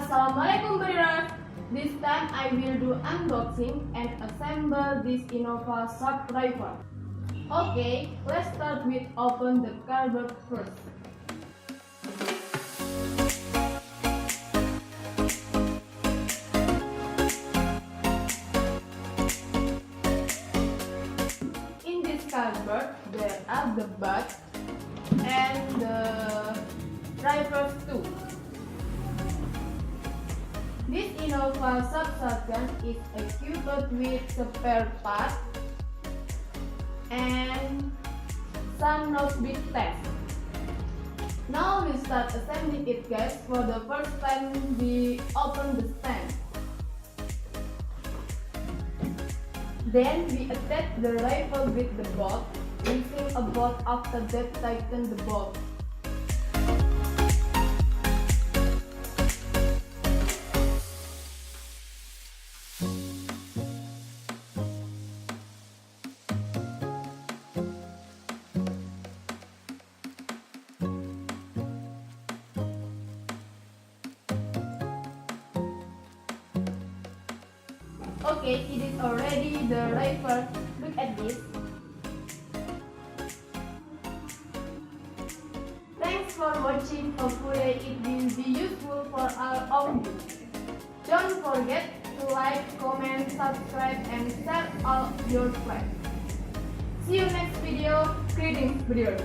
Assalamualaikum Briders. This time I will do unboxing and assemble this Innova sharp rifle. Okay, let's start with open the cardboard first. In this cardboard there are the butt and the rifle too. This Innova subshotgun is equipped with spare parts and some nosebit tabs. Now we start assembling it, guys. For the first time we open the stand. Then we attach the rifle with the bolt, using a bolt. After that, tighten the bolt. Okay, it is already the rifle. Look at this. Thanks for watching. Hopefully it will be useful for all of you. Don't forget to like, comment, subscribe, and share all your friends. See you next video. Greetings, viewers.